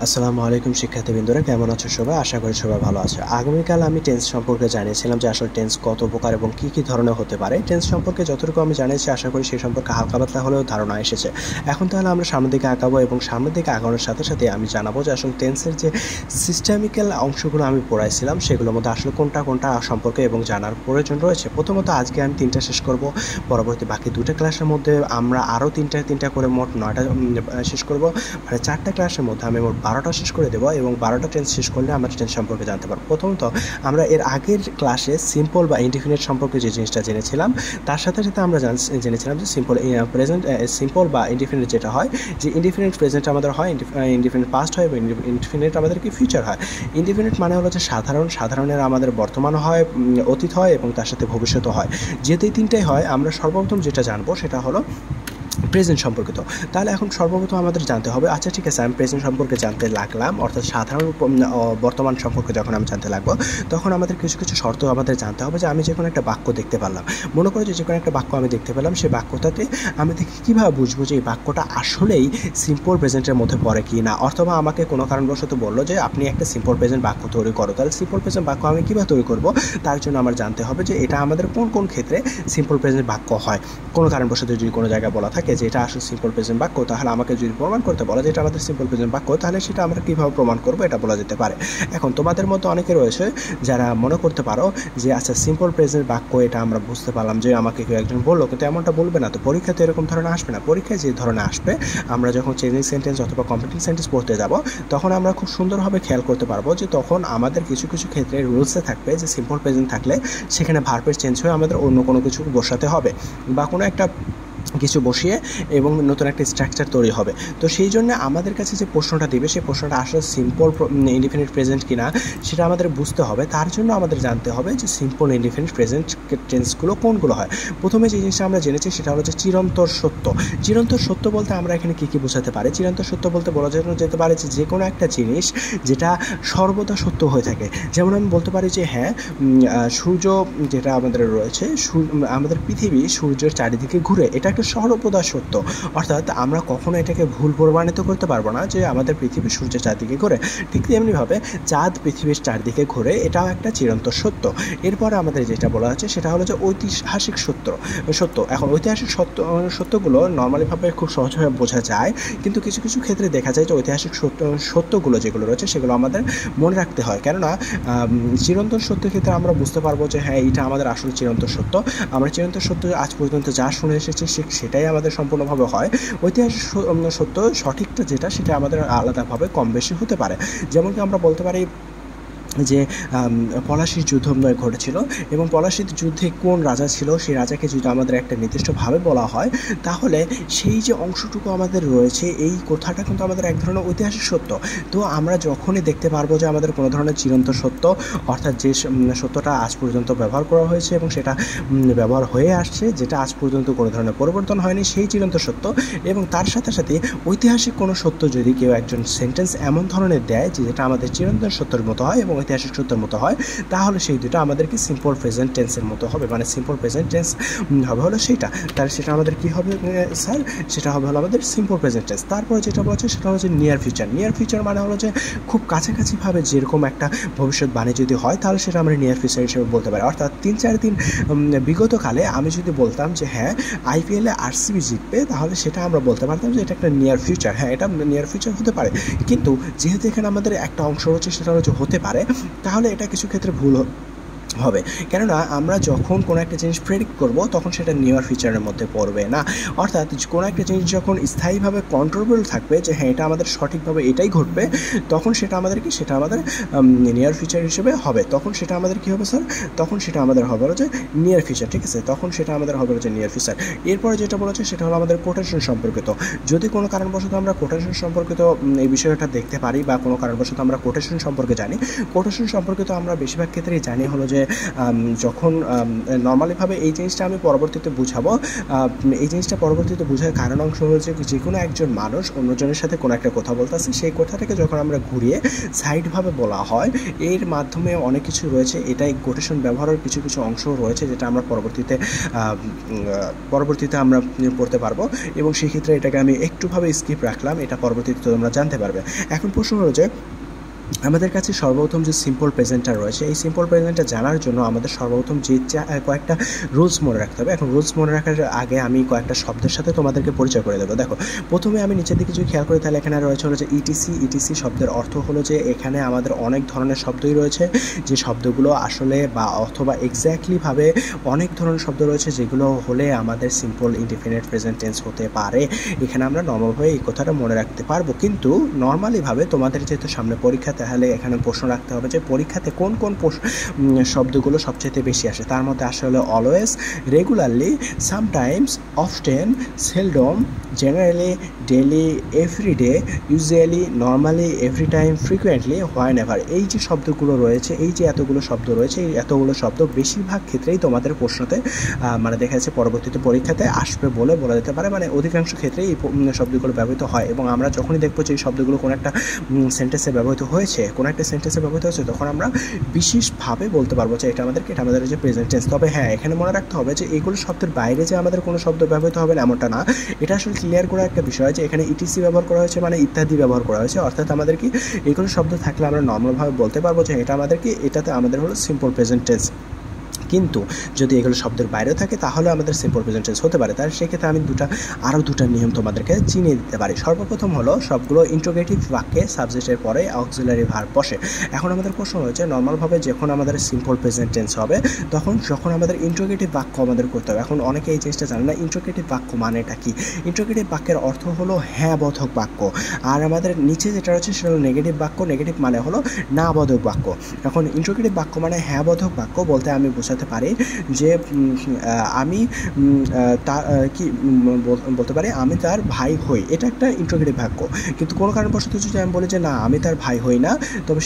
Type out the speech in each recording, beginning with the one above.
আসসালামু আলাইকুম শিক্ষার্থীবৃন্দরা, কেমন আছো সবাই? আশা করি সবাই ভালো আছে। আগামীকাল আমি টেন্স সম্পর্কে জানিয়েছিলাম যে আসলে টেন্স কত প্রকার এবং কী কী ধরনের হতে পারে। টেন্স সম্পর্কে যতটুকু আমি জানিয়েছি আশা করি সেই সম্পর্কে হালকা পাতলা হলেও ধারণা এসেছে। এখন তাহলে আমরা সামনের দিকে আগাবো এবং সামনের দিকে আগানোর সাথে সাথে আমি জানাবো যে আসলে টেন্সের যে সিস্টেমিক্যাল অংশগুলো আমি পড়াইছিলাম সেগুলোর মধ্যে আসলে কোনটা কোনটা সম্পর্কে এবং জানার প্রয়োজন রয়েছে। প্রথমত আজকে আমি 3টা শেষ করব, পরবর্তী বাকি 2টা ক্লাসের মধ্যে আমরা আরও 3টা করে মোট 9টা শেষ করব। মানে 4টা ক্লাসের মধ্যে আমি মোট 12টা শেষ করে দেবো এবং 12টা টেন্স শেষ করলে আমরা টেন্স সম্পর্কে জানতে পারবো। প্রথমত আমরা এর আগের ক্লাসে সিম্পল বা ইনডিফিনিট সম্পর্কে যে জিনিসটা জেনেছিলাম তার সাথে সাথে আমরা জেনেছিলাম যে সিম্পল বা ইনডিফিনিট যেটা হয়, যে ইনডিফিনিট প্রেজেন্ট আমাদের হয়, ইনডিফিনিট পাস্ট হয় এবং ইনডিফিনিট আমাদের কি ফিউচার হয়। ইনডিফিনিট মানে হলো যে সাধারণের আমাদের বর্তমান হয়, অতীত হয় এবং তার সাথে ভবিষ্যৎ হয়। যেহেতু এই তিনটাই হয়, আমরা সর্বপ্রথম যেটা জানবো সেটা হলো প্রেজেন্ট সম্পর্কিত। তাহলে এখন সর্বপ্রথম আমাদের জানতে হবে, আচ্ছা ঠিক আছে, আমি প্রেজেন্ট সম্পর্কে জানতে লাগলাম, অর্থাৎ সাধারণ বর্তমান সম্পর্কে যখন আমি জানতে লাগবো তখন আমাদের কিছু কিছু শর্ত আমাদের জানতে হবে। যে আমি যে কোনো একটা বাক্য দেখতে পারলাম, মনে করো যে কোনো একটা বাক্য আমি দেখতে পেলাম, সেই বাক্যটাতে আমি দেখি কীভাবে বুঝবো যে এই বাক্যটা আসলেই সিম্পল প্রেজেন্টের মধ্যে পড়ে কি না। অথবা আমাকে কোনো কারণবশত বললো যে আপনি একটা সিম্পল প্রেজেন্ট বাক্য তৈরি করো, তাহলে সিম্পল প্রেজেন্ট বাক্য আমি কীভাবে তৈরি করবো, তার জন্য আমার জানতে হবে যে এটা আমাদের কোন কোন ক্ষেত্রে সিম্পল প্রেজেন্ট বাক্য হয়। কোনো কারণবশত যদি কোনো জায়গায় বলা থাকে যে এটা আসলে সিম্পল প্রেজেন্ট বাক্য, তাহলে আমাকে যদি প্রমাণ করতে বলে যে এটা আমাদের সিম্পল প্রেজেন্ট বাক্য, তাহলে সেটা আমরা কীভাবে প্রমাণ করবো এটা বলা যেতে পারে। এখন তোমাদের মতো অনেকে রয়েছে যারা মনে করতে পারো যে আচ্ছা সিম্পল প্রেজেন্ট বাক্য এটা আমরা বুঝতে পারলাম যে আমাকে কেউ একজন বললো, কিন্তু এমনটা বলবে না। তো পরীক্ষাতে এরকম ধরনের আসবে না। পরীক্ষায় যে ধরনের আসবে, আমরা যখন চেঞ্জিং সেন্টেন্স অথবা কমপ্লিটিং সেন্টেন্স পড়তে যাব তখন আমরা খুব সুন্দরভাবে খেয়াল করতে পারবো যে তখন আমাদের কিছু কিছু ক্ষেত্রে রুলসে থাকবে যে সিম্পল প্রেজেন্ট থাকলে সেখানে ভার্বের চেঞ্জ হয়ে আমাদের অন্য কোনো কিছু বসাতে হবে বা কোনো একটা কিছু বসিয়ে এবং নতুন একটা স্ট্রাকচার তৈরি হবে। তো সেই জন্য আমাদের কাছে যে প্রশ্নটা দেবে সেই প্রশ্নটা আসলে সিম্পল ইনডিফিনিট প্রেজেন্ট কিনা সেটা আমাদের বুঝতে হবে। তার জন্য আমাদের জানতে হবে যে সিম্পল ইনডিফিনিট প্রেজেন্ট টেন্সগুলো কোনগুলো হয়। প্রথমে যে জিনিসটা আমরা জেনেছি সেটা হলো যে চিরন্তর সত্য। চিরন্তর সত্য বলতে আমরা এখানে কী কী বোঝাতে পারি? চিরন্তর সত্য বলতে বলা যেতে পারে যে কোনো একটা জিনিস যেটা সর্বদা সত্য হয়ে থাকে। যেমন আমি বলতে পারি যে হ্যাঁ, সূর্য যেটা আমাদের রয়েছে, আমাদের পৃথিবী সূর্যের চারিদিকে ঘুরে, এটা একটা সর্বদা সত্য। অর্থাৎ আমরা কখনো এটাকে ভুল প্রমাণিত করতে পারবো না যে আমাদের পৃথিবী সূর্যের চারদিকে ঘুরে। ঠিক তেমনিভাবে চাঁদ পৃথিবীর চারদিকে ঘুরে, এটাও একটা চিরন্তর সত্য। এরপরে আমাদের যেটা বলা হচ্ছে সেটা হলো যে ঐতিহাসিক সত্য। এখন ঐতিহাসিক সত্যগুলো নর্মালিভাবে খুব সহজভাবে বোঝা যায়, কিন্তু কিছু কিছু ক্ষেত্রে দেখা যায় যে ঐতিহাসিক সত্যগুলো যেগুলো রয়েছে সেগুলো আমাদের মনে রাখতে হয়। কেননা চিরন্তন সত্যের ক্ষেত্রে আমরা বুঝতে পারবো যে হ্যাঁ, এটা আমাদের আসলে চিরন্তন সত্য। আমরা চিরন্তন সত্য আজ পর্যন্ত যা শুনে এসেছি সেটাই আমাদের সম্পূর্ণভাবে হয়। ঐতিহাসিক সত্য সঠিকটা যেটা সেটা আমাদের আলাদাভাবে কম বেশি হতে পারে। যেমনকি আমরা বলতে পারি যে পলাশীর যুদ্ধ ঘটেছিল এবং পলাশীর যুদ্ধে কোন রাজা ছিল সেই রাজাকে যদি আমাদের একটা নির্দিষ্টভাবে বলা হয়, তাহলে সেই যে অংশটুকু আমাদের রয়েছে এই কথাটা কিন্তু আমাদের এক ধরনের ঐতিহাসিক সত্য। তো আমরা যখনই দেখতে পারবো যে আমাদের কোনো ধরনের চিরন্তন সত্য, অর্থাৎ যে সত্যটা আজ পর্যন্ত ব্যবহার করা হয়েছে এবং সেটা ব্যবহার হয়ে আসছে, যেটা আজ পর্যন্ত কোনো ধরনের পরিবর্তন হয়নি, সেই চিরন্তন সত্য, এবং তার সাথে সাথে ঐতিহাসিক কোনো সত্য যদি কেউ একজন সেন্টেন্স এমন ধরনের দেয় যেটা আমাদের চিরন্তন সত্যের মতো হয় এবং ঐতিহাসিক সত্যের মতো হয়, তাহলে সেই দুটো আমাদেরকে সিম্পল প্রেজেন্ট টেন্সের মতো হবে। মানে সিম্পল প্রেজেন্ট টেন্স হবে হলো সেইটা, তাহলে সেটা আমাদের কী হবে স্যার? সেটা হবে হলো আমাদের সিম্পল প্রেজেন্ট টেন্স। তারপরে যেটা বলছে সেটা হচ্ছে নিয়ার ফিউচার। নিয়ার ফিউচার মানে হলো যে খুব কাছাকাছিভাবে যেরকম একটা ভবিষ্যৎবাণী যদি হয় তাহলে সেটা আমরা নিয়ার ফিউচার হিসেবে বলতে পারি। অর্থাৎ 3-4 দিন বিগতকালে আমি যদি বলতাম যে হ্যাঁ আইপিএলে আরসিবি জিতবে, তাহলে সেটা আমরা বলতে পারতাম যে এটা একটা নিয়ার ফিউচার। হ্যাঁ, এটা নিয়ার ফিউচার হতে পারে, কিন্তু যেহেতু এখানে আমাদের একটা অংশ রয়েছে সেটা হচ্ছে হতে পারে, তাহলে এটা কিছু ক্ষেত্রে ভুল হবে। কেননা আমরা যখন কোনো একটা জিনিস প্রেডিক্ট করব তখন সেটা নিয়ার ফিউচারের মধ্যে পড়বে না। অর্থাৎ কোনো একটা জিনিস যখন স্থায়ীভাবে কন্ট্রোলেবল থাকবে যে হ্যাঁ এটা আমাদের সঠিকভাবে এটাই ঘটবে, তখন সেটা আমাদের নিয়ার ফিউচার হিসেবে হবে। তখন সেটা আমাদের কী হবে স্যার? তখন সেটা আমাদের হবে যে নিয়ার ফিউচার। ঠিক আছে, তখন সেটা আমাদের হবে যে নিয়ার ফিউচার। এরপরে যেটা বলেছে সেটা হলো আমাদের কোটেশন সম্পর্কিত। যদি কোনো কারণবশত আমরা কোটেশন সম্পর্কিত এই বিষয়টা দেখতে পারি বা কোনো কারণবশত আমরা কোটেশন সম্পর্কে জানি, কোটেশন সম্পর্কিত আমরা বেশিরভাগ ক্ষেত্রেই জানি হলো যে যখন নর্মালিভাবে এই জিনিসটা আমি পরবর্তীতে বুঝাবো। এই জিনিসটা পরবর্তীতে বোঝার কারণ অংশ হচ্ছে যে কোনো একজন মানুষ অন্যজনের সাথে কোনো একটা কথা বলতেছে, সেই কথাটাকে যখন আমরা ঘুরিয়ে সাইডভাবে বলা হয়, এর মাধ্যমে অনেক কিছু রয়েছে। এটাই কোটেশন ব্যবহারের কিছু কিছু অংশ রয়েছে যেটা আমরা পরবর্তীতে আমরা পড়তে পারবো, এবং সেক্ষেত্রে এটাকে আমি একটুভাবে স্কিপ রাখলাম, এটা পরবর্তীতে তোমরা জানতে পারবে। এখন প্রশ্ন হলো যে আমাদের কাছে সর্বপ্রথম যে সিম্পল প্রেজেন্টটা রয়েছে, এই সিম্পল প্রেজেন্টটা জানার জন্য আমাদের সর্বপ্রথম যে কয়েকটা রুলস মনে রাখতে হবে। এখন রুলস মনে রাখার আগে আমি কয়েকটা শব্দের সাথে তোমাদেরকে পরিচয় করে দেবো। দেখো, প্রথমে আমি নিচের দিকে যদি খেয়াল করি তাহলে এখানে রয়েছে হলো যে ইটিসি শব্দের অর্থ হলো যে এখানে আমাদের অনেক ধরনের শব্দই রয়েছে, যে শব্দগুলো আসলে বা অথবা এক্স্যাক্টলিভাবে অনেক ধরনের শব্দ রয়েছে যেগুলো হলে আমাদের সিম্পল ইনডিফিনিট প্রেজেন্ট টেন্স হতে পারে। এখানে আমরা নর্মালভাবে এই কথাটা মনে রাখতে পারবো, কিন্তু নর্মালিভাবে তোমাদের যেহেতু সামনে পরীক্ষা, তাহলে এখানে প্রশ্ন রাখতে হবে যে পরীক্ষাতে কোন কোন শব্দগুলো সবচেয়ে বেশি আসে। তার মধ্যে আসলে always, regularly, sometimes, often, seldom, generally, daily, everyday, usually, normally, every time, frequently, whenever. এই যে শব্দগুলো রয়েছে, এই যে এতগুলো শব্দ রয়েছে, এই এতগুলো শব্দ বেশিরভাগ ক্ষেত্রেই তোমাদের প্রশ্নতে মানে দেখা যাচ্ছে পরবর্তীতে পরীক্ষাতে আসবে বলে বলা যেতে পারে। মানে অধিকাংশ ক্ষেত্রেই এই শব্দগুলো ব্যবহৃত হয়, এবং আমরা যখনই দেখবো যে এই শব্দগুলো কোনো একটা সেন্টেন্সে ব্যবহৃত হয়েছে, তখন আমরা বিশেষভাবে বলতে পারবো যে এটা আমাদের যে প্রেজেন্ট টেন্স। তবে হ্যাঁ, এখানে মনে রাখতে হবে যে এইগুলো শব্দের বাইরে যে আমাদের কোনো শব্দ ব্যবহৃত হবে না এমনটা না। এটা আসলে ক্লিয়ার করা একটা বিষয় যে এখানে ইটিসি ব্যবহার করা হয়েছে মানে ইত্যাদি ব্যবহার করা হয়েছে, অর্থাৎ আমাদের কি এইগুলো শব্দ থাকলে আমরা নর্মালভাবে বলতে পারবো যে এটাতে আমাদের হলো সিম্পল প্রেজেন্ট টেন্স। কিন্তু যদি এগুলো শব্দের বাইরে থাকে তাহলে আমাদের সিম্পল প্রেজেন্ট টেন্স হতে পারে। তার সেক্ষেত্রে আমি আরও দুটা নিয়ম তোমাদেরকে চিনিয়ে দিতে পারি। সর্বপ্রথম হলো সবগুলো ইন্ট্রোগেটিভ বাক্যে সাবজেক্টের পরে অক্সিলারি ভার্ব বসে। এখন আমাদের প্রশ্ন হয়েছে নর্মালভাবে যখন আমাদের সিম্পল প্রেজেন্ট টেন্স হবে যখন আমাদের ইন্ট্রোগেটিভ বাক্য আমাদের করতে হবে। এখন অনেকে এই জিনিসটা জানে না ইন্ট্রোগেটিভ বাক্য মানেটা কি। ইন্ট্রোগেটিভ বাক্যের অর্থ হলো হ্যাঁ বোধক বাক্য, আর আমাদের নিচে যেটা রয়েছে সেটা হলো নেগেটিভ বাক্য। নেগেটিভ মানে হলো না বোধক বাক্য। এখন ইন্ট্রোগেটিভ বাক্য মানে হ্যাঁ বোধক বাক্য বলতে আমি বোঝাতে পারি যে আমি বলতে পারি আমি তার ভাই হই, এটা একটা ইন্ট্রোগেটিভ বাক্য। কিন্তু কোনো কারণবশত যদি আমি বলি যে না আমি তার ভাই হই না, তবে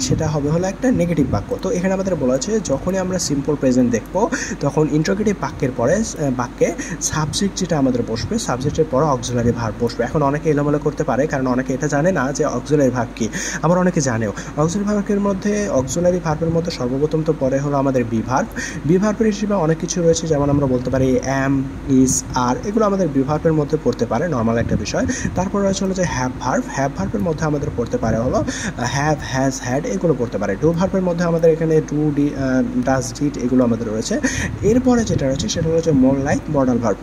সেটা হবে হলো একটা নেগেটিভ বাক্য। তো এখানে আমাদের বলা হচ্ছে যখনই আমরা সিম্পল প্রেজেন্ট দেখব তখন ইন্ট্রোগেটিভ বাক্যের পরে বাক্যে সাবজেক্ট যেটা আমাদের বসবে, সাবজেক্টের পরে অক্সিলারি ভার্ব বসবে। এখন অনেকে এলোমেলো করতে পারে, কারণ অনেকে এটা জানে না যে অক্সিলারি ভার্ব কি। আবার অনেকে জানেও। অক্সিলারি ভার্বের মধ্যে সর্বপ্রথম তো পরে হলো আমাদের বি ভার্ব হিসেবে অনেক কিছু রয়েছে, যেমন আমরা বলতে পারি অ্যাম, ইজ, আর, এগুলো আমাদের বি ভার্বের মধ্যে পড়তে পারে, নর্মাল একটা বিষয়। তারপর রয়েছে হলো যে হ্যাভ ভার্বের মধ্যে আমাদের পড়তে পারে হলো হ্যাভ, হ্যাজ, হ্যাড, এগুলো পড়তে পারে। ডু ভার্বের মধ্যে আমাদের এখানে ডু, ডাজ, ডিড, এগুলো আমাদের রয়েছে। এরপরে যেটা রয়েছে সেটা হচ্ছে মোর লাইক মডাল ভার্ব।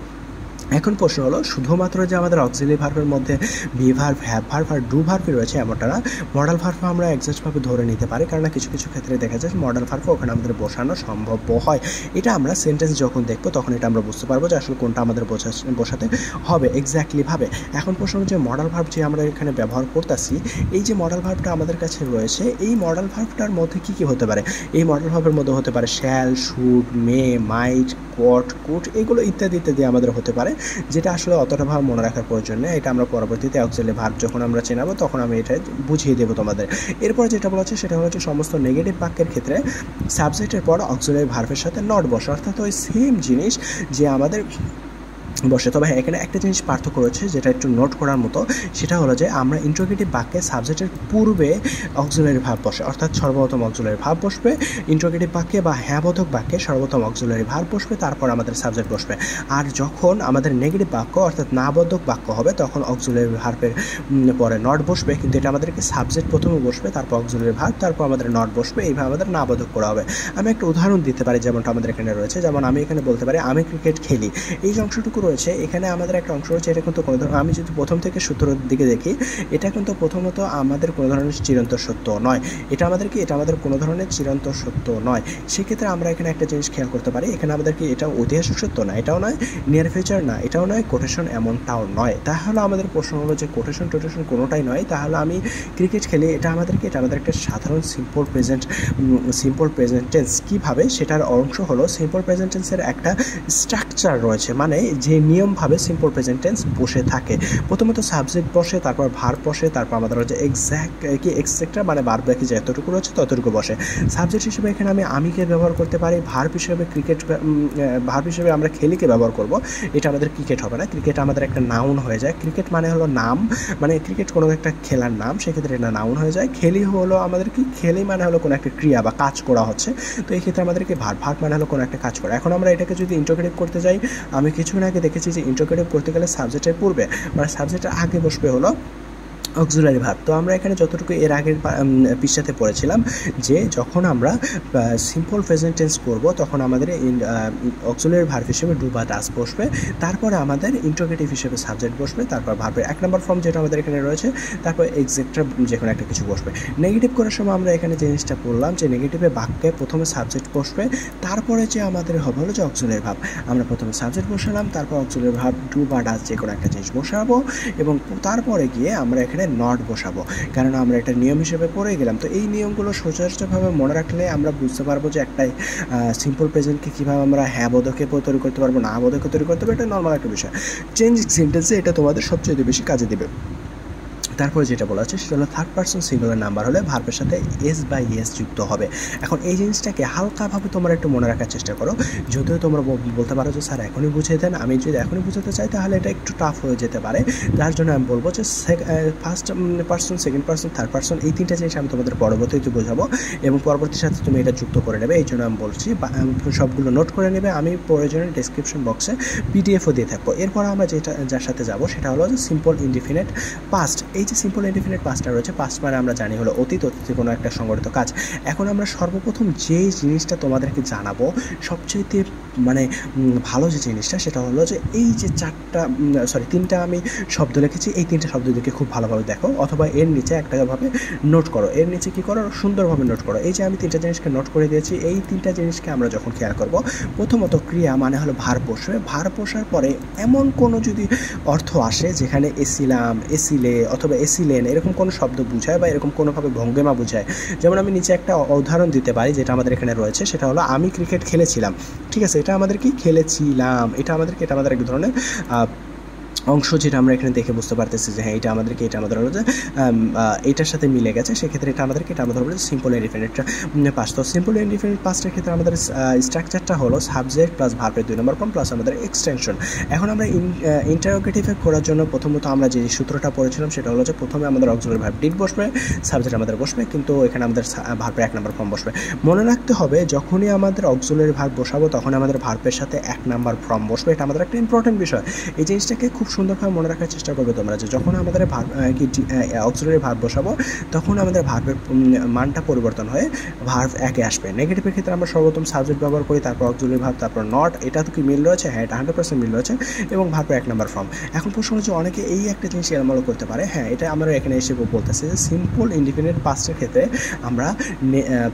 এখন প্রশ্ন হলো শুধুমাত্র যে আমাদের অক্সিলারি ভার্বের মধ্যে বি ভার্ব, হ্যাভ ভার্ব আর ডু ভার্বই রয়েছে এমনটা না। মডাল ভার্ব আমরা এক্সাক্টভাবে ধরে নিতে পারি, কারণ কিছু কিছু ক্ষেত্রে দেখা যায় মডাল ভার্ব ওখানে আমাদের বসানো সম্ভব হয়। এটা আমরা সেন্টেন্স যখন দেখবো তখন এটা আমরা বুঝতে পারবো যে আসলে কোনটা আমাদের বসাতে হবে এক্স্যাক্টলিভাবে। এখন প্রশ্ন হলো যে মডাল ভার্ব যে আমরা এখানে ব্যবহার করতেছি, এই যে মডাল ভার্বটা আমাদের কাছে রয়েছে, এই মডাল ভার্বটার মধ্যে কী কী হতে পারে? এই মডাল ভার্বের মধ্যে হতে পারে shall, should, may, might, could, এগুলো ইত্যাদি ইত্যাদি আমাদের হতে পারে, যেটা আসলে অতটা ভাব মনে রাখার প্রয়োজন নেই। এটা আমরা পরবর্তীতে অক্সিলারি ভার্ব যখন আমরা চেনাবো তখন আমি এটা বুঝিয়ে দেবো তোমাদের। এরপর যেটা বলা হচ্ছে সেটা হচ্ছে সমস্ত নেগেটিভ বাক্যের ক্ষেত্রে সাবজেক্টের পর অক্সিলারি ভার্বের সাথে নট বসে, অর্থাৎ ওই সেম জিনিস যে আমাদের বসে। তবে হ্যাঁ, এখানে একটা জিনিস পার্থক্য রয়েছে যেটা একটু নোট করার মতো, সেটা হলো যে আমরা ইন্ট্রোগেটিভ বাক্যে সাবজেক্টের পূর্বে অক্সিলারি ভার্ব বসে, অর্থাৎ সর্বপ্রথম অক্সিলারি ভার্ব বসবে। ইন্ট্রোগেটিভ বাক্যে বা হ্যাঁ বোধক বাক্যে সর্বপ্রথম অক্সিলারি ভার্ব বসবে, তারপর আমাদের সাবজেক্ট বসবে। আর যখন আমাদের নেগেটিভ বাক্য অর্থাৎ না বোধক বাক্য হবে তখন অক্সিলারি ভার্বের পরে নট বসবে, কিন্তু এটা আমাদেরকে সাবজেক্ট প্রথমে বসবে, তারপর অক্সিলারি ভার্ব, তারপর আমাদের নট বসবে। এইভাবে আমাদের না বোধক করা হবে। আমি একটা উদাহরণ দিতে পারি যেমনটা আমাদের এখানে রয়েছে। যেমন আমি এখানে বলতে পারি আমি ক্রিকেট খেলি। এই যে অংশটুকু রয়েছে এখানে আমাদের একটা অংশ রয়েছে, এটা কিন্তু কোনো ধরনের, আমি যদি প্রথম থেকে সূত্রের দিকে দেখি, এটা কিন্তু প্রথমত আমাদের কোনো ধরনের চিরন্তর সত্য নয়। এটা আমাদের কোনো ধরনের চিরন্তর সত্য নয়। সেক্ষেত্রে আমরা এখানে একটা জিনিস খেয়াল করতে পারি, এখানে আমাদের কি এটা ঐতিহাসিক সত্য না, এটাও নয়, নিয়ার ফিউচার না, এটাও নয়, কোটেশন এমনটাও নয়। তাহলে আমাদের প্রশ্ন হলো যে কোটেশন কোনোটাই নয়, তাহলে আমি ক্রিকেট খেলি, এটা আমাদের একটা সাধারণ সিম্পল প্রেজেন্ট টেন্স। কীভাবে সেটার অংশ হলো সিম্পল প্রেজেন্ট টেন্সের একটা স্ট্রাকচার রয়েছে, মানে যে নিয়মভাবে সিম্পল প্রেজেন্ট টেন্স বসে থাকে। প্রথমত সাবজেক্ট বসে, তারপর ভার্ব বসে, তারপর আমাদের হচ্ছে এক্সেট্রা মানে বাদ বাকি যতটুকু রয়েছে ততটুকু বসে। সাবজেক্ট হিসেবে এখানে আমি আমিকে ব্যবহার করতে পারি, ভার্ব হিসেবে ভার্ব হিসেবে আমরা খেলিকে ব্যবহার করব। এটা আমাদের ক্রিকেট হবে না, ক্রিকেট আমাদের একটা নাউন হয়ে যায়। ক্রিকেট মানে হলো নাম, মানে ক্রিকেট কোনো একটা খেলার নাম, সেক্ষেত্রে এটা নাউন হয়ে যায়। খেলি হলো আমাদের কি, খেলি মানে হলো কোনো একটা ক্রিয়া বা কাজ করা হচ্ছে, তো এই ক্ষেত্রে আমাদেরকে ভার্ব মানে হলো কোনো একটা কাজ করা। এখন আমরা এটাকে যদি ইন্টারোগেটিভ করতে যাই, আমি কিছুক্ষণ আগে দেখেছি যে ইন্টারোগেটিভ করতে গেলে সাবজেক্টের পূর্বে মানে সাবজেক্টের আগে বসবে হলো অক্সিলারি ভার্ব। তো আমরা এখানে যতটুকু এর আগের পৃষ্ঠাতে পড়েছিলাম যে যখন আমরা সিম্পল প্রেজেন্ট টেন্স করব তখন আমাদের অক্সিলারি ভার্ব হিসেবে ডু বা ডাজ বসবে, তারপরে আমাদের ইন্টারোগেটিভ হিসেবে সাবজেক্ট বসবে, তারপর ভার্বের 1 নম্বর ফর্ম যেটা আমাদের এখানে রয়েছে, তারপর এক্সেট্রা যে কোনো একটা কিছু বসবে। নেগেটিভ করার সময় আমরা এখানে জিনিসটা পড়লাম যে নেগেটিভে বাক্যে প্রথমে সাবজেক্ট বসবে, তারপরে যে আমাদের হবে হলো যে অক্সিলারি ভার্ব। আমরা প্রথমে সাবজেক্ট বসালাম, তারপর অক্সিলারি ভার্ব ডু বা ডাজ যে কোনো একটা জিনিস বসাবো, এবং তারপরে গিয়ে আমরা এখানে নট বসাবো, কারণ আমরা এটা নিয়ম হিসেবে পড়ে গেলাম। তো এই নিয়মগুলো সোজাসুজিভাবে মনে রাখলে আমরা বুঝতে পারবো যে একটা সিম্পল প্রেজেন্টকে কীভাবে আমরা হ্যাঁ বোধকে তৈরি করতে পারবো, না বোধকে তৈরি করতে পারবো, এটা নর্মাল একটা বিষয়। চেঞ্জিং সেন্টেন্সে এটা তোমাদের সবচেয়ে বেশি কাজে দেবে। তারপরে যেটা বলা হচ্ছে সেটা হলো থার্ড পারসন সিঙ্গুলার নাম্বার হলে ভার্বের সাথে এস বা ইয়েস যুক্ত হবে। এখন এই জিনিসটাকে হালকাভাবে তোমরা একটু মনে রাখার চেষ্টা করো, যদিও তোমরা বলতে পারো যে স্যার এখনই বুঝিয়ে দেন, আমি যদি এখনই বুঝাতে চাই তাহলে এটা একটু টাফ হয়ে যেতে পারে। যার জন্য আমি বলবো যে first person, second person, third person এই তিনটা জিনিস আমি তোমাদের পরবর্তীতে বোঝাবো এবং পরবর্তীর সাথে তুমি এটা যুক্ত করে নেবে। এই জন্য আমি বলছি সবগুলো নোট করে নেবে, আমি প্রয়োজনে ডিসক্রিপশন বক্সে পিডিএফও দিয়ে থাকবো। এরপর আমরা যার সাথে যাবো সেটা হলো যে সিম্পল ইনডিফিনিট পাস্ট। এই যে সিম্পল ইনডিফিনিট পাস্টটা রয়েছে, পাস্ট মানে আমরা জানি হলো অতীত, অতীতে কোনো একটা সংগঠিত কাজ। এখন আমরা সর্বপ্রথম যে জিনিসটা তোমাদেরকে জানাবো সবচেয়ে মানে ভালো যে জিনিসটা সেটা হলো যে এই যে তিনটা আমি শব্দ লিখেছি, এই তিনটা শব্দ দিকে খুব ভালোভাবে দেখো, অথবা এর নিচে একটাভাবে নোট করো। এর নিচে কী করো, সুন্দরভাবে নোট করো। এই যে আমি তিনটা জিনিসকে নোট করে দিয়েছি, এই তিনটা জিনিসকে আমরা যখন খেয়াল করব, প্রথমত ক্রিয়া মানে হলো ভার্ব বসবে, ভার্ব বসার পরে এমন কোনো যদি অর্থ আসে যেখানে এসিলাম, এসিলে অথবা এসিলেন এরকম কোনো শব্দ বোঝায় বা এরকম কোনোভাবে ভঙ্গিমা বোঝায়, যেমন আমি নিচে একটা উদাহরণ দিতে পারি যেটা আমাদের এখানে রয়েছে, সেটা হলো আমি ক্রিকেট খেলেছিলাম। ঠিক আছে, এটা আমাদের কি খেলেছিলাম, এটা আমাদের এক ধরনের অংশ যেটা আমরা এখানে দেখে বুঝতে পারতেছি যে হ্যাঁ এটা আমাদের হলো যে এটার সাথে মিলে গেছে, সেক্ষেত্রে এটা আমাদের হলো সিম্পল ইনডিফিনিট পাস্ট। তো সিম্পল ইনডিফিনিট পাস্টের ক্ষেত্রে আমাদের স্ট্রাকচারটা হলো সাবজেক্ট প্লাস ভার্বের 2 নম্বর ফর্ম প্লাস আমাদের এক্সটেনশন। এখন আমরা ইন্টারোগেটিভে করার জন্য প্রথমত আমরা যে সূত্রটা পড়েছিলাম সেটা হলো যে প্রথমে আমাদের অক্সিলারি ভার্ব ডিড বসবে, সাবজেক্ট আমাদের বসবে, কিন্তু এখানে আমাদের ভার্বের 1 নম্বর ফর্ম বসবে। মনে রাখতে হবে যখনই আমাদের অক্সিলারি ভার্ব বসাবো তখন আমাদের ভার্বের সাথে 1 নম্বর ফর্ম বসবে, এটা আমাদের একটা ইম্পর্টেন্ট বিষয়। এই জিনিসটাকে খুব সুন্দরভাবে মনে রাখার চেষ্টা করবে তোমরা যে যখন আমাদের অক্সিলারি ভার্ব বসাবো তখন আমাদের ভার্বের মানটা পরিবর্তন হয়ে ভার্ব 1-এ আসবে। নেগেটিভের ক্ষেত্রে আমরা সর্বপ্রথম সাবজেক্ট ব্যবহার করি, তারপর অক্সিলারি ভার্ব, তারপর নট। এটা তো কি মিল রয়েছে? হ্যাঁ, এটা 100% মিল রয়েছে, এবং ভার্বের 1 নম্বর ফর্ম। এখন প্রশ্ন হচ্ছে অনেকে এই একটা জিনিস এলোমেলো করতে পারে। হ্যাঁ, এটা আমরা এখানে এসে বলতেছি যে সিম্পল ইনডিফিনিট পাস্টের ক্ষেত্রে আমরা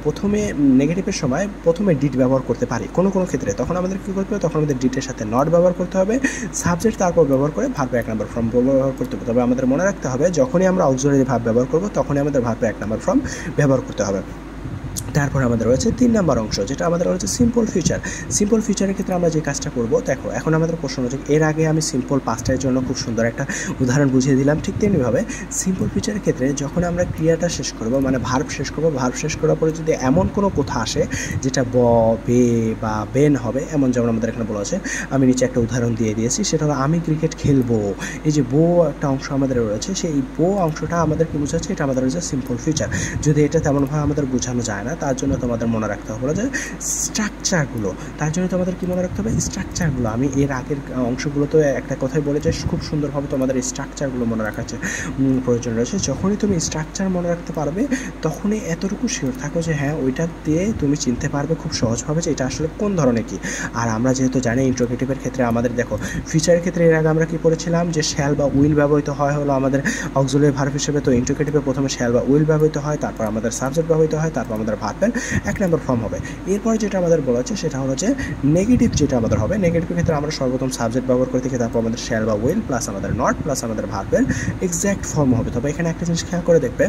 প্রথমে নেগেটিভের সময় প্রথমে ডিড ব্যবহার করতে পারি কোনো ক্ষেত্রে, তখন আমাদের কী করতে হবে, তখন আমাদের ডিটের সাথে নট ব্যবহার করতে হবে, সাবজেক্ট তারপর ব্যবহার করে ভার্বের 1 নম্বর ফর্ম ব্যবহার করতে হবে। তবে আমাদের মনে রাখতে হবে যখনই আমরা অক্সিলারি ভার্ব ব্যবহার করব তখনই আমাদের ভার্বের 1 নম্বর ফর্ম ব্যবহার করতে হবে। তারপর আমাদের রয়েছে 3 নম্বর অংশ যেটা আমাদের রয়েছে সিম্পল ফিউচার। সিম্পল ফিউচারের ক্ষেত্রে আমরা যে কাজটা করব, দেখো এখন আমাদের প্রশ্ন হচ্ছে এর আগে আমি সিম্পল পাস্টের জন্য খুব সুন্দর একটা উদাহরণ বুঝিয়ে দিলাম, ঠিক তেমনিভাবে সিম্পল ফিউচারের ক্ষেত্রে যখন আমরা ক্রিয়াটা শেষ করব মানে ভার্ব শেষ করব, ভার্ব শেষ করার পরে যদি এমন কোনো কথা আসে যেটা বে বা বেন হবে, এমন যেমন আমাদের এখানে বলা আছে, আমি নিচে একটা উদাহরণ দিয়ে দিয়েছি, সেটা হলো আমি ক্রিকেট খেলবো। এই যে একটা অংশ আমাদের রয়েছে, সেই অংশটা আমাদের কি বোঝাচ্ছে, এটা আমাদের রয়েছে সিম্পল ফিউচার। যদি এটা তেমনভাবে আমাদের বোঝানো যায় না, তার জন্য তোমাদের মনে রাখতে হবে যে স্ট্রাকচারগুলো, তার জন্য তোমাদের কি মনে রাখতে হবে, স্ট্রাকচারগুলো। আমি এর আগের অংশগুলোতে একটা কথাই বলে যে খুব সুন্দরভাবে তোমাদের এই স্ট্রাকচারগুলো মনে রাখার প্রয়োজন রয়েছে। যখনই তুমি স্ট্রাকচার মনে রাখতে পারবে তখনই এতটুকু শিওর থাকো যে হ্যাঁ ওইটা দিয়ে তুমি চিনতে পারবে খুব সহজভাবে যে এটা আসলে কোন ধরনের কি। আর আমরা যেহেতু জানি ইন্টারোগেটিভের ক্ষেত্রে আমাদের দেখো ফিচারের ক্ষেত্রে এর আগে আমরা কি পড়েছিলাম যে শ্যাল বা উইল ব্যবহৃত হয় হলো আমাদের অক্সিলারি ভার্ব হিসেবে। তো ইন্টারোগেটিভে প্রথমে শ্যাল বা উইল ব্যবহৃত হয়, তারপর আমাদের সাবজেক্ট ব্যবহৃত হয়, তারপর আমাদের ভার্বের 1 নম্বর ফর্ম হবে। এরপর যেটা আমাদের বলা হচ্ছে সেটা হলো যে নেগেটিভ যেটা আমাদের হবে, নেগেটিভের ক্ষেত্রে আমরা সর্বপ্রথম সাবজেক্ট ব্যবহার করে থাকি, তারপর আমাদের শ্যাল বা উইল প্লাস আমাদের নট প্লাস আমাদের ভার্বের এক্স্যাক্ট ফর্ম হবে। তবে এখানে একটা জিনিস খেয়াল করে দেখবে,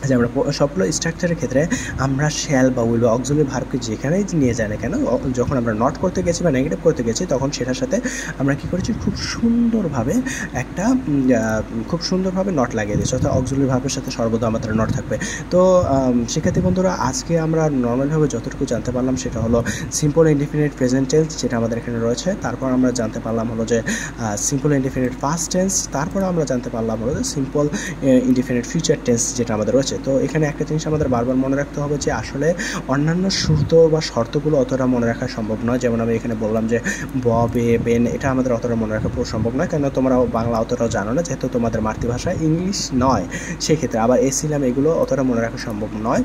যে আমরা সবগুলো স্ট্রাকচারের ক্ষেত্রে আমরা শ্যাল বা উইল বা অক্সিলারি ভার্বকে যেখানেই নিয়ে যায় না কেন, যখন আমরা নট করতে গেছি বা নেগেটিভ করতে গেছি তখন সেটার সাথে আমরা কী করেছি, খুব সুন্দরভাবে নট লাগিয়ে দিয়েছি, অর্থাৎ অক্সিলারি ভার্বের সাথে সর্বদা আমাদের নট থাকবে। তো শিক্ষার্থী বন্ধুরা, আজকে আমরা নর্মালভাবে যতটুকু জানতে পারলাম সেটা হলো সিম্পল ইনডিফিনিট প্রেজেন্ট টেন্স, যেটা আমাদের এখানে রয়েছে। তারপর আমরা জানতে পারলাম হলো যে সিম্পল ইনডিফিনিট পাস্ট টেন্স। তারপর আমরা জানতে পারলাম হলো যে সিম্পল ইনডিফিনিট ফিউচার টেন্স, যেটা আমাদের রয়েছে। তো এখানে একটা জিনিস আমাদের বারবার মনে রাখতে হবে যে আসলে অন্যান্য শর্তগুলো অতটা মনে রাখা সম্ভব নয়। যেমন আমি এখানে বললাম যে ব, বে, বেন, এটা আমাদের অতটা মনে রাখা পুরো সম্ভব নয়, কেন তোমরা বাংলা অতটাও জানো না, যেহেতু তোমাদের মাতৃভাষা ইংলিশ নয়। সেক্ষেত্রে আবার এসিলাম এগুলো অতটা মনে রাখা সম্ভব নয়।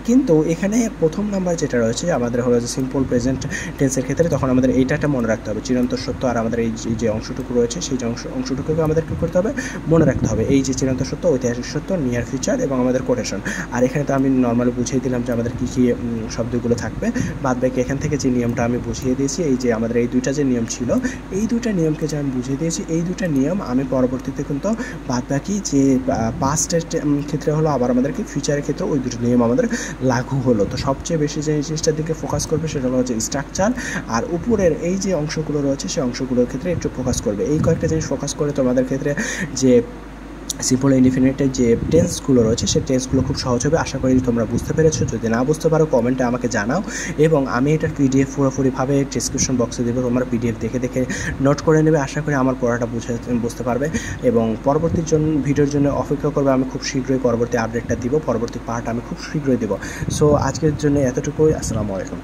কিন্তু এখানে প্রথম নাম্বার যেটা রয়েছে আমাদের হলো যে সিম্পল প্রেজেন্ট টেন্সের ক্ষেত্রে, তখন আমাদের এইটা মনে রাখতে হবে, চিরন্তর সত্য। আর আমাদের এই যে অংশটুকু রয়েছে সেই অংশটুকুকে আমাদের কী করতে হবে, মনে রাখতে হবে। এই যে চিরন্তর সত্য, ঐতিহাসিক সত্য, নিয়ার ফিউচার এবং আমাদের কোটেশন। আর এখানে তো আমি নর্মালি বুঝিয়ে দিলাম যে আমাদের কী কী শব্দগুলো থাকবে। বাদ বাকি এখান থেকে যে নিয়মটা আমি বুঝিয়ে দিয়েছি, এই যে আমাদের এই দুইটা যে নিয়ম ছিল, এই দুইটা নিয়মকে যে আমি বুঝিয়ে দিয়েছি, এই দুইটা নিয়ম আমি পরবর্তীতে কিন্তু বাদ বাকি যে পাস্টের ক্ষেত্রে হলো, আবার আমাদেরকে ফিউচারের ক্ষেত্রে ওই দুটো নিয়ম আমাদের লাগু হলো। তো সবচেয়ে বেশি যে জিনিসটার দিকে ফোকাস করবে সেটা হলো যে স্ট্রাকচার, আর উপরের এই যে অংশগুলো রয়েছে সেই অংশগুলোর ক্ষেত্রে একটু ফোকাস করবে। এই কয়েকটা জিনিস ফোকাস করে তোমাদের ক্ষেত্রে যে সিম্পল ইনডিফিনিটের যে টেন্সগুলো রয়েছে সেই টেন্সগুলো খুব সহজ হবে। আশা করি তোমরা বুঝতে পেরেছো। যদি না বুঝতে পারো কমেন্টে আমাকে জানাও, এবং আমি এটার পিডিএফ পুরোপুরিভাবে ডিসক্রিপশন বক্সে দেবো, তোমরা পিডিএফ দেখে দেখে নোট করে নেবে। আশা করি আমার পড়াটা বুঝতে পারবে এবং পরবর্তী ভিডিওর জন্য অপেক্ষা করবে। আমি খুব শীঘ্রই পরবর্তী আপডেটটা দিব, পরবর্তী পার্ট আমি খুব শীঘ্রই দেবো। সো আজকের জন্য এতটুকুই। আসসালামু আলাইকুম।